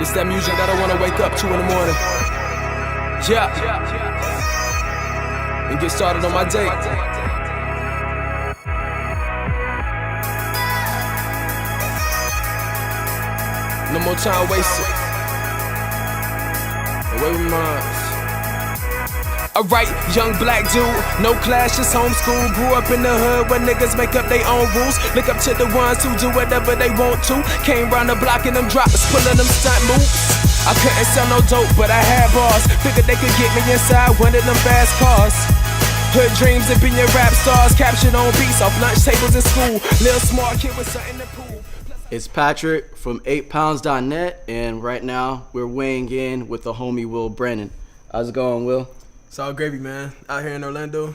It's that music that I wanna wake up to in the morning. Yeah. And get started on my day. No more time wasted. Wayward Minds. Alright, young black dude, no class, just homeschool. Grew up in the hood where niggas make up their own rules. Look up to the ones who do whatever they want to. Came round the block in them drops, pulling them stunt moves. I couldn't sell no dope, but I had bars. Figured they could get me inside one of them fast cars. Hood dreams of being rap stars, captured on beats off lunch tables in school. Little smart kid with something to prove. It's Patrick from 8pounds.net, and right now we're weighing in with the homie Will Brennan. How's it going, Will? It's all gravy, man. Out here in Orlando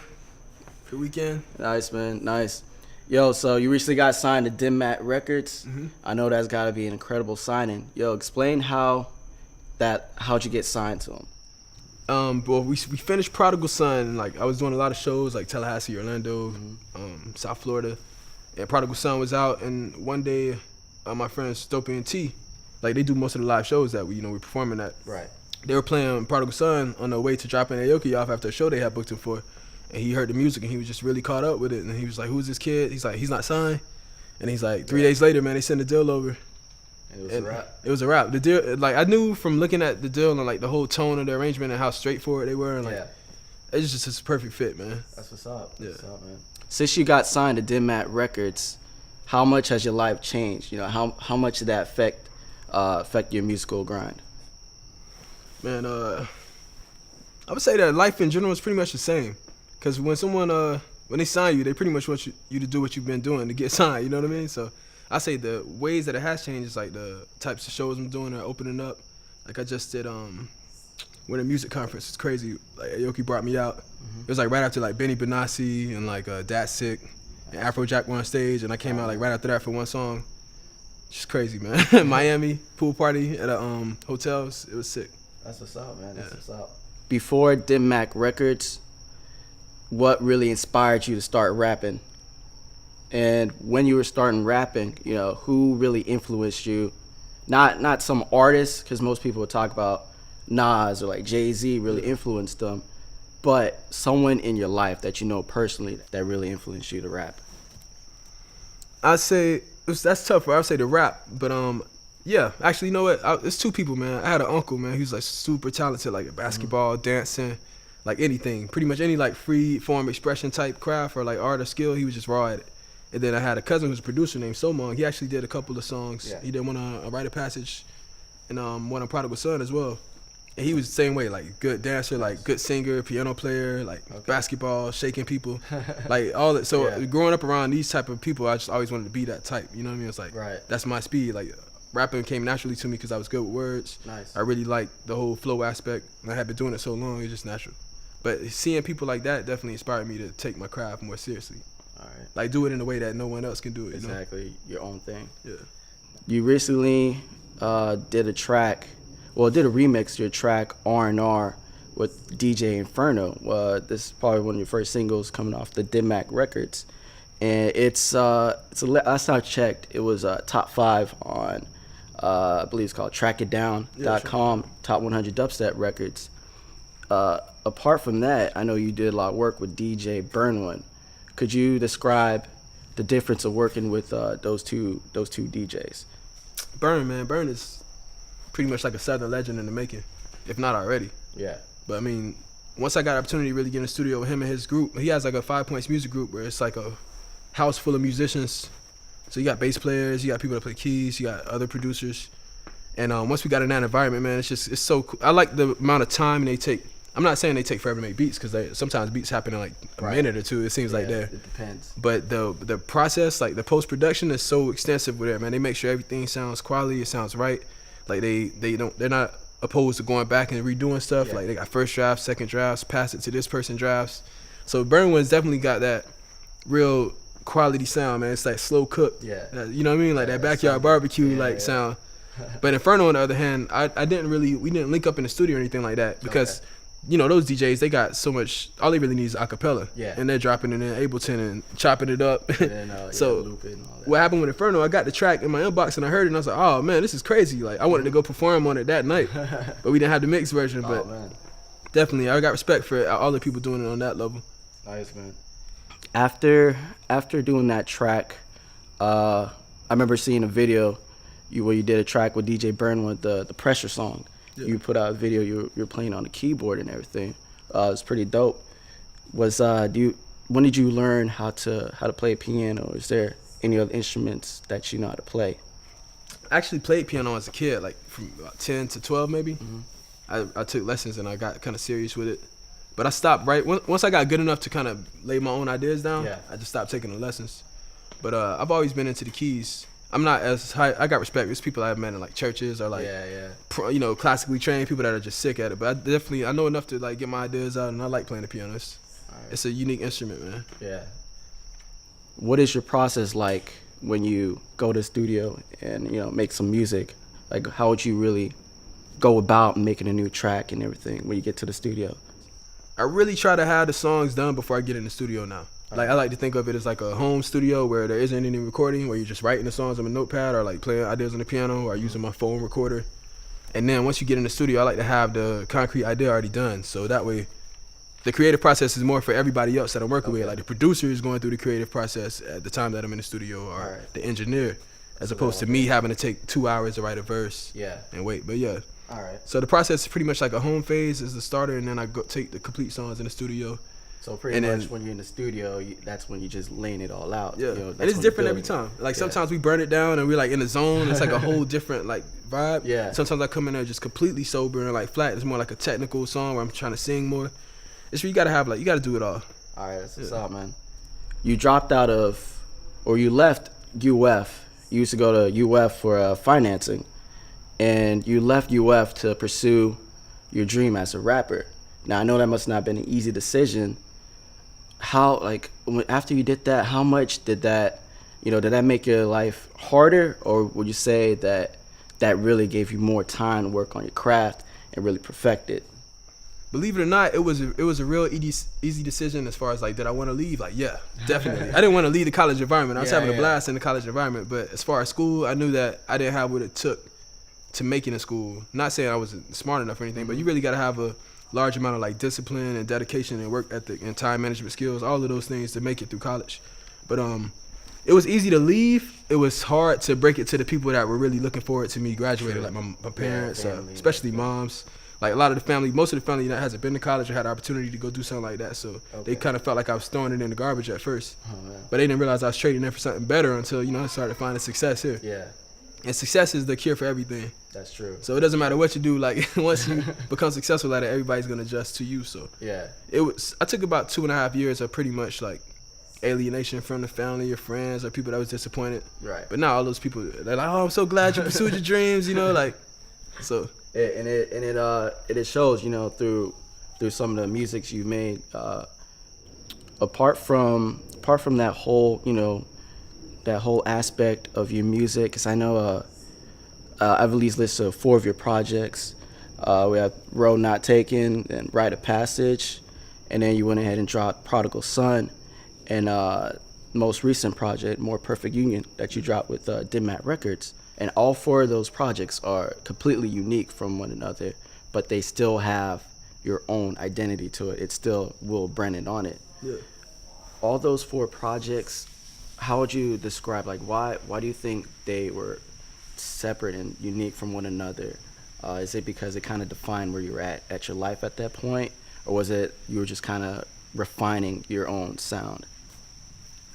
for the weekend. Nice, man. Nice. Yo, so you recently got signed to Dim Mak Records. Mm-hmm. I know that's got to be an incredible signing. Yo, explain how'd you get signed to him? Well, we finished Prodigal Son. Like, I was doing a lot of shows like Tallahassee, Orlando, South Florida, and Prodigal Son was out. And one day, my friends Dopey and T, like they do most of the live shows that we performing at. Right. They were playing Prodigal Son on the way to dropping Aoki off after a show they had booked him for, and he heard the music and he was just really caught up with it. And he was like, "Who's this kid?" He's like, "He's not signed." And he's like, 3 days later, man, they sent the deal over. And it was a wrap. It was a wrap. The deal, like I knew from looking at the deal and like the whole tone of the arrangement and how straightforward they were, and like it's just a perfect fit, man. That's what's up. Yeah. What's up, man. Since you got signed to Dim Mak Records, how much has your life changed? How much did that affect your musical grind? Man, I would say that life in general is pretty much the same. Cause when someone when they sign you, they pretty much want you to do what you've been doing to get signed. You know what I mean? So I say the ways that it has changed is like the types of shows I'm doing are opening up. Like I just did Winter Music Conference. It's crazy. Like Aoki brought me out. It was like right after like Benny Benassi and like Dat Sick and Afrojack were on stage, and I came out like right after that for one song. Just crazy, man. Miami pool party at a hotel. It was sick. That's what's up, man. That's what's up. Before Dim Mak Records, what really inspired you to start rapping? And when you were starting rapping, who really influenced you? Not some artists, because most people would talk about Nas or like Jay-Z really influenced them, but someone in your life that you know personally that really influenced you to rap. I'd say that's tough. I'd say the rap, but yeah, actually, you know what? It's two people, man. I had an uncle, man. He was like super talented, like basketball, dancing, like anything, pretty much any like free form expression type craft or like art or skill. He was just raw at it. And then I had a cousin who's a producer named Somong. He actually did a couple of songs. Yeah. He did one on a Rite of Passage and one on Prodigal Son as well. And he was the same way, like good dancer, like good singer, piano player, like basketball, shaking people, like all that. So growing up around these type of people, I just always wanted to be that type. You know what I mean? It's like that's my speed. Like rapping came naturally to me because I was good with words. Nice. I really liked the whole flow aspect. And I had been doing it so long, it's just natural. But seeing people like that definitely inspired me to take my craft more seriously. All right. Like do it in a way that no one else can do it. Exactly, your own thing. Yeah. You recently did a remix to your track R&R with DJ Inferno. This is probably one of your first singles coming off the Dim Mak Records. And last time I checked, it was top 5 on, I believe it's called trackitdown.com, top 100 dubstep records. Apart from that, I know you did a lot of work with DJ Burnwood. Could you describe the difference of working with those two DJs? Burn is pretty much like a Southern legend in the making, if not already. Yeah. But I mean, once I got an opportunity to really get in the studio with him and his group, he has like a 5 Points music group where it's like a house full of musicians. So you got bass players, you got people that play keys, you got other producers. And once we got in that environment, man, it's so cool. I like the amount of time they take. I'm not saying they take forever to make beats, because sometimes beats happen in like a minute or two. It seems like that. It depends. But the process, like the post-production, is so extensive with it, man. They make sure everything sounds quality, it sounds right. Like they're not opposed to going back and redoing stuff. Yeah. Like they got first drafts, second drafts, pass it to this person drafts. So Burnwood's definitely got that real quality sound, man. It's like slow cooked. Yeah. You know what I mean? Like that backyard barbecue sound. But Inferno, on the other hand, we didn't link up in the studio or anything like that, because you know, those DJs, they got so much. All they really need is acapella. Yeah. And they're dropping it in Ableton and chopping it up. And then, So loop it and all that. what happened with Inferno? I got the track in my inbox and I heard it and I was like, oh man, this is crazy. Like I wanted to go perform on it that night, but we didn't have the mix version. But man. definitely, I got respect for all the people doing it on that level. Nice, man. After doing that track, I remember seeing a video where you did a track with DJ Burn with the Pressure song. Yeah. You put out a video. You're playing on the keyboard and everything. It's pretty dope. When did you learn how to play piano? Or is there any other instruments that you know how to play? I actually played piano as a kid, like from about 10 to 12 maybe. Mm-hmm. I took lessons and I got kind of serious with it. But I stopped once I got good enough to kind of lay my own ideas down. Yeah. I just stopped taking the lessons. But I've always been into the keys. I'm not as high. I got respect. There's people I've met in like churches or like, classically trained people that are just sick at it. But I know enough to like get my ideas out, and I like playing the piano. It's a unique instrument, man. Yeah. What is your process like when you go to the studio and make some music? Like, how would you really go about making a new track and everything when you get to the studio? I really try to have the songs done before I get in the studio now. Like I like to think of it as like a home studio where there isn't any recording, where you're just writing the songs on a notepad or like playing ideas on the piano or using my phone recorder. And then once you get in the studio, I like to have the concrete idea already done. So that way the creative process is more for everybody else that I'm working with. Like the producer is going through the creative process at the time that I'm in the studio, or the engineer, as opposed to me having to take 2 hours to write a verse and wait. But yeah. All right. So the process is pretty much like a home phase is the starter, and then I go take the complete songs in the studio. So pretty much when you're in the studio, that's when you're just laying it all out. Yeah, and it's different every time. Like sometimes we burn it down and we're like in the zone. It's like a whole different like vibe. Yeah. Sometimes I come in there just completely sober and like flat. It's more like a technical song where I'm trying to sing more. It's you gotta have you gotta do it all. All right, that's what's up, man. You dropped out of, or you left UF. You used to go to UF for financing, and you left UF to pursue your dream as a rapper. Now I know that must not have been an easy decision. How, after you did that, how much did that, did that make your life harder, or would you say that really gave you more time to work on your craft and really perfect it? Believe it or not, it was a real easy decision as far as like, did I want to leave? Like, yeah, definitely. I didn't want to leave the college environment. I was having a blast in the college environment, but as far as school, I knew that I didn't have what it took to make it in school. Not saying I wasn't smart enough or anything, but you really got to have a large amount of like discipline and dedication and work ethic and time management skills, all of those things to make it through college. But it was easy to leave. It was hard to break it to the people that were really looking forward to me graduating, like my parents, especially moms. Like a lot of the family, most of the family that hasn't been to college or had the opportunity to go do something like that, so they kind of felt like I was throwing it in the garbage at first. But they didn't realize I was trading it for something better until I started finding success here. Yeah. And success is the cure for everything. That's true. So it doesn't matter what you do. Like once you become successful at it, everybody's gonna adjust to you. So I took about 2.5 years of pretty much like alienation from the family or friends or people that was disappointed. Right. But now all those people, they're like, oh, I'm so glad you pursued your dreams. So. It shows, through some of the musics you made. Apart from that whole, that whole aspect of your music, because I know I've at least listened to 4 of your projects. We have Road Not Taken and Rite of Passage, and then you went ahead and dropped Prodigal Son, and most recent project, More Perfect Union, that you dropped with Dim Mak Records. And all 4 of those projects are completely unique from one another, but they still have your own identity to it. It's still Will Brennan on it. Yeah. All those 4 projects, how would you describe, why do you think they were separate and unique from one another? Is it because it kind of defined where you were at your life at that point? Or was it you were just kind of refining your own sound?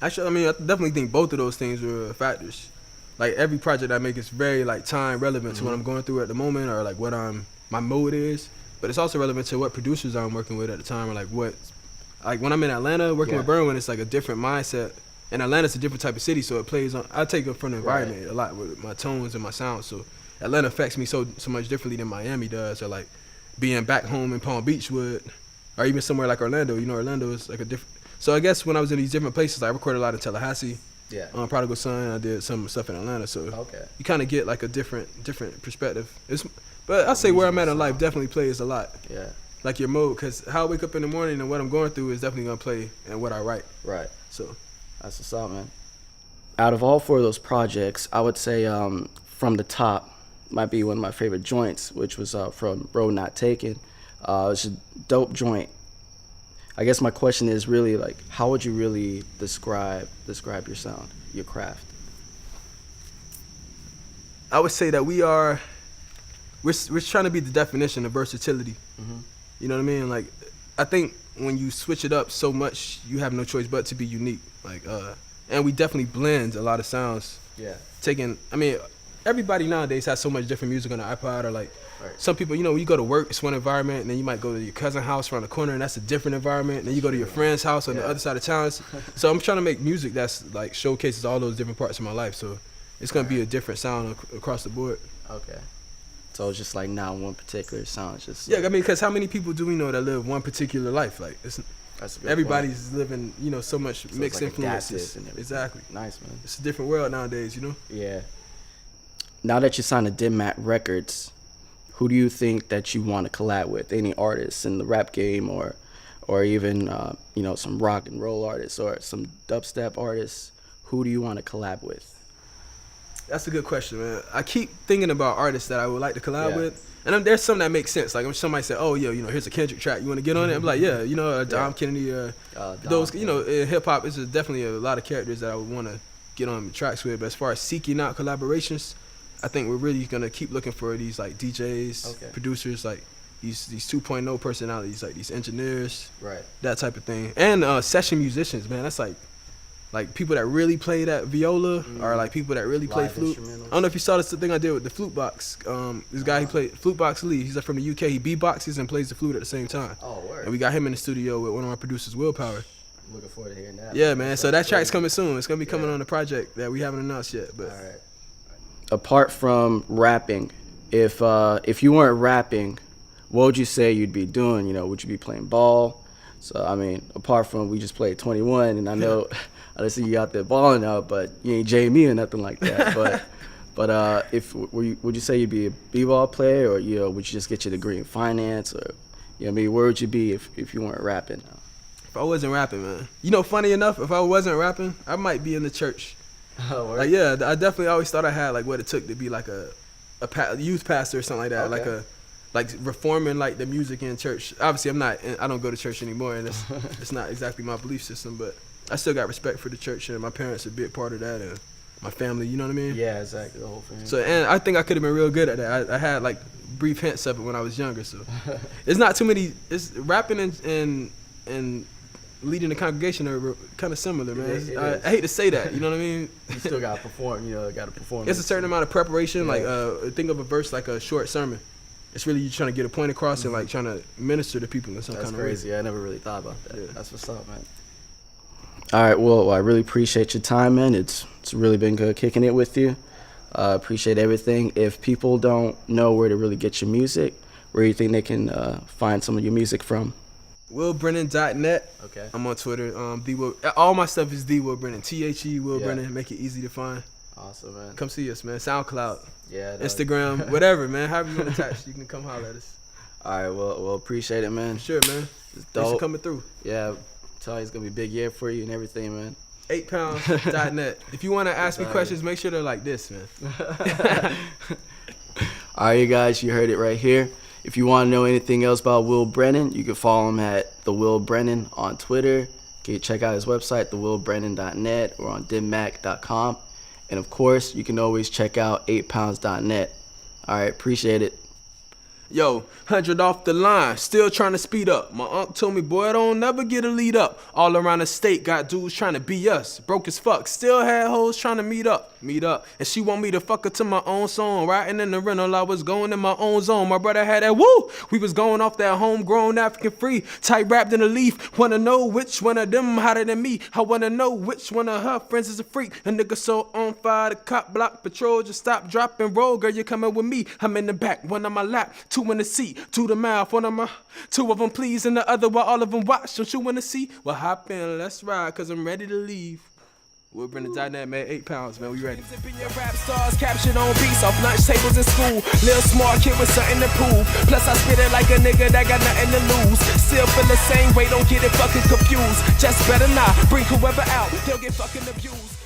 Actually, I definitely think both of those things were factors. Like every project I make is very time relevant to what I'm going through at the moment, or like what my mode is. But it's also relevant to what producers I'm working with at the time, or like when I'm in Atlanta working with Berwin, it's like a different mindset. And Atlanta's a different type of city, so it plays on. I take it from the environment a lot with my tones and my sound. So Atlanta affects me so much differently than Miami does, or like being back home in Palm Beach would, or even somewhere like Orlando. Orlando is like a different. So I guess when I was in these different places, I recorded a lot in Tallahassee. Yeah. On Prodigal Son, I did some stuff in Atlanta, so you kind of get like a different perspective. But I say where I'm at in life definitely plays a lot. Yeah. like your mode, because how I wake up in the morning and what I'm going through is definitely gonna play and what I write. Right. So That's what's up, man. Out of all 4 of those projects, I would say From the Top might be one of my favorite joints, which was from Road Not Taken. It's a dope joint. I guess my question is really like, how would you really describe your sound, your craft? I would say that we're trying to be the definition of versatility. Mm-hmm. You know what I mean? Like, I think when you switch it up so much, you have no choice but to be unique. Like, and we definitely blend a lot of sounds. Yeah. Everybody nowadays has so much different music on the iPod, or like, Right. some people, when you go to work, it's one environment, and then you might go to your cousin's house around the corner, and that's a different environment. And then you go to your friend's house on the other side of town. So I'm trying to make music that's like showcases all those different parts of my life. So it's gonna be a different sound across the board. Okay. So it's just like not one particular sound. It's just Yeah, I mean, because how many people do we know that live one particular life? Like, that's a good everybody's living, so much So mixed it's like influences. adaptive and everything. Exactly. Nice, man. It's a different world nowadays, Yeah. Now that you signed to Dim Mak Records, who do you think that you want to collab with? Any artists in the rap game, or even some rock and roll artists or some dubstep artists? Who do you want to collab with? That's a good question, man. I keep thinking about artists that I would like to collab with, and there's some that make sense. Like, if somebody said, "Oh, yeah, here's a Kendrick track, you want to get on it?" I'm like, "Yeah, Dom Kennedy, those, in hip hop, it's definitely a lot of characters that I would want to get on tracks with." But as far as seeking out collaborations, I think we're really gonna keep looking for these like DJs, producers, like these 2.0 personalities, like these engineers, Right. that type of thing, and session musicians, man. That's like people that really play that viola, or like people that really play Live flute. instrumentals. I don't know if you saw this thing I did with the flute box. This guy, he played flute box Lee. He's from the UK. He beatboxes and plays the flute at the same time. Oh, word. And we got him in the studio with one of our producers, Willpower. Looking forward to hearing that. Yeah, man. So that track's coming soon. It's gonna be coming on the project that we haven't announced yet. But All right. Apart from rapping, if you weren't rapping, what would you say you'd be doing? Would you be playing ball? So I mean, apart from we just played 21, and I know I don't see you out there balling out, but you ain't Jamie or nothing like that. But would you say you'd be a b-ball player, or would you just get your degree in finance, or where would you be if you weren't rapping? if I wasn't rapping, man, funny enough, if I wasn't rapping, I might be in the church. Oh, Like, yeah, I definitely always thought I had like what it took to be like a youth pastor or something like that, Okay. like reforming like the music in church. Obviously, I don't go to church anymore, and it's not exactly my belief system, but I still got respect for the church, and my parents are a big part of that, and my family, you know what I mean? Yeah, exactly, the whole thing. So, and I think I could have been real good at that. I had like brief hints of it when I was younger, so it's not too many. It's rapping and leading the congregation are kind of similar, man. It I hate to say that, you know what I mean? You still gotta perform, gotta perform. It's a certain amount of preparation. Yeah. Like, think of a verse like a short sermon. It's really you trying to get a point across and like trying to minister to people in some That's kind crazy. of way. I never really thought about that. Yeah. That's what's up, man. All right, well, I really appreciate your time, man. It's really been good kicking it with you. Appreciate everything. If people don't know where to really get your music, where do you think they can find some of your music from? WillBrennan.net. Okay. I'm on Twitter. All my stuff is The Will Brennan. THE Will Yeah. Brennan. Make it easy to find. Awesome, man. Come see us, man. SoundCloud, Yeah. Instagram, whatever, man. However you want to attach, you can come holler at us. All right, well, appreciate it, man. Sure, man. It's Thanks for dope. coming through. Yeah, tell you it's gonna be a big year for you and everything, man. 8pounds.net. If you want to ask me questions, make sure they're like this, man. All right, you guys, you heard it right here. If you want to know anything else about Will Brennan, you can follow him at The Will Brennan on Twitter. You can check out his website, thewillbrennan.net, or on dimmak.com. And of course, you can always check out 8pounds.net. All right, appreciate it. Yo, 100 off the line, still trying to speed up. My uncle told me, boy, don't never get a lead up. All around the state, got dudes trying to be us. Broke as fuck, still had hoes trying to meet up. And she want me to fuck her to my own song. Riding in the rental, I was going in my own zone. My brother had that woo. We was going off that homegrown African free. Tight wrapped in a leaf. Wanna know which one of them hotter than me. I wanna know which one of her friends is a freak. A nigga so on fire, the cop block patrol just stop, drop, and roll. Girl, you coming with me. I'm in the back, one on my lap, two in the seat, two to mouth, two of them please, and the other while all of them watch. Don't you wanna see? Well, hop in, let's ride, cause I'm ready to leave. We're Brennan Dynamic, man. 8 pounds, man. We ready. Your rap stars captured on beats off lunch tables in school. Lil smart kid with something to prove. Plus I spit it like a nigga that got nothing to lose. Still feel the same way, don't get it fucking confused. Just better not bring whoever out, they'll get fucking abused.